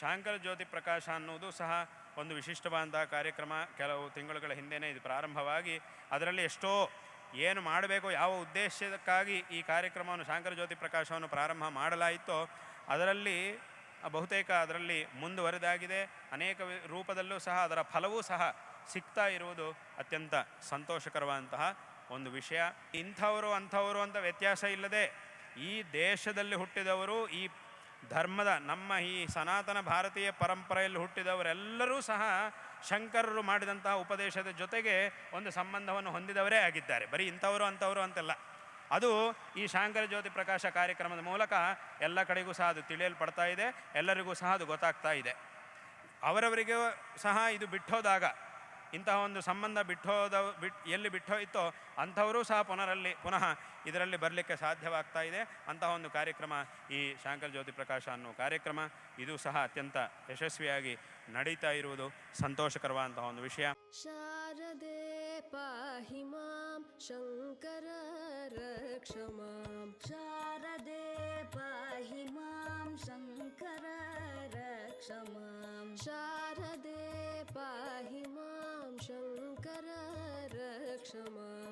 ಶಾಂಕರ ಜ್ಯೋತಿ ಪ್ರಕಾಶ ಅನ್ನುವುದು ಸಹ ಒಂದು ವಿಶಿಷ್ಟವಾದಂತಹ ಕಾರ್ಯಕ್ರಮ. ಕೆಲವು ತಿಂಗಳುಗಳ ಹಿಂದೆಯೇ ಇದು ಪ್ರಾರಂಭವಾಗಿ ಅದರಲ್ಲಿ ಎಷ್ಟೋ ಏನು ಮಾಡಬೇಕು, ಯಾವ ಉದ್ದೇಶಕ್ಕಾಗಿ ಈ ಕಾರ್ಯಕ್ರಮವನ್ನು ಶಾಂಕರ ಜ್ಯೋತಿ ಪ್ರಕಾಶವನ್ನು ಪ್ರಾರಂಭ ಮಾಡಲಾಯಿತೋ ಅದರಲ್ಲಿ ಬಹುತೇಕ ಅದರಲ್ಲಿ ಮುಂದುವರೆದಾಗಿದೆ. ಅನೇಕ ರೂಪದಲ್ಲೂ ಸಹ ಅದರ ಫಲವೂ ಸಹ ಸಿಗ್ತಾ ಇರುವುದು ಅತ್ಯಂತ ಸಂತೋಷಕರವಾದಂತಹ ಒಂದು ವಿಷಯ. ಇಂಥವರು ಅಂಥವರು ಅಂತ ವ್ಯತ್ಯಾಸ ಇಲ್ಲದೆ ಈ ದೇಶದಲ್ಲಿ ಹುಟ್ಟಿದವರು, ಈ ಧರ್ಮದ ನಮ್ಮ ಈ ಸನಾತನ ಭಾರತೀಯ ಪರಂಪರೆಯಲ್ಲಿ ಹುಟ್ಟಿದವರೆಲ್ಲರೂ ಸಹ ಶಂಕರರು ಮಾಡಿದಂತಹ ಉಪದೇಶದ ಜೊತೆಗೆ ಒಂದು ಸಂಬಂಧವನ್ನು ಹೊಂದಿದವರೇ ಆಗಿದ್ದಾರೆ. ಬರೀ ಇಂಥವರು ಅಂಥವರು ಅಂತೆಲ್ಲ. ಅದು ಈ ಶಾಂಕರ ಜ್ಯೋತಿ ಪ್ರಕಾಶ ಕಾರ್ಯಕ್ರಮದ ಮೂಲಕ ಎಲ್ಲ ಕಡೆಗೂ ಸಹ ಅದು ತಿಳಿಯಲ್ಪಡ್ತಾ ಇದೆ, ಎಲ್ಲರಿಗೂ ಸಹ ಅದು ಗೊತ್ತಾಗ್ತಾ ಇದೆ. ಅವರವರಿಗೂ ಸಹ ಇದು ಬಿಟ್ಟೋದಾಗ, ಇಂತಹ ಒಂದು ಸಂಬಂಧ ಎಲ್ಲಿ ಬಿಟ್ಟೋಯಿತೋ ಅಂಥವರೂ ಸಹ ಪುನಃ ಇದರಲ್ಲಿ ಬರಲಿಕ್ಕೆ ಸಾಧ್ಯವಾಗ್ತಾ ಇದೆ. ಅಂತಹ ಒಂದು ಕಾರ್ಯಕ್ರಮ ಈ ಶಾಂಕರ ಜ್ಯೋತಿ ಪ್ರಕಾಶ ಅನ್ನೋ ಕಾರ್ಯಕ್ರಮ. ಇದು ಸಹ ಅತ್ಯಂತ ಯಶಸ್ವಿಯಾಗಿ ನಡೀತಾ ಇರುವುದು ಸಂತೋಷಕರವಾದಂತಹ ಒಂದು ವಿಷಯ. ಶಾರದೆ ಪಾಹಿ ಮಾಂ ಶಂಕರ ರಕ್ಷ ಮಾಂ, ಶಾರದೆ ಪಾಹಿ ಮಾಂ ಶಂಕರ ರಕ್ಷ ಮಾಂ, ಶಾರದೆ ಪಾಹಿ ಮಾಂ ಶಂಕರ ರಕ್ಷ ಮಾಂ.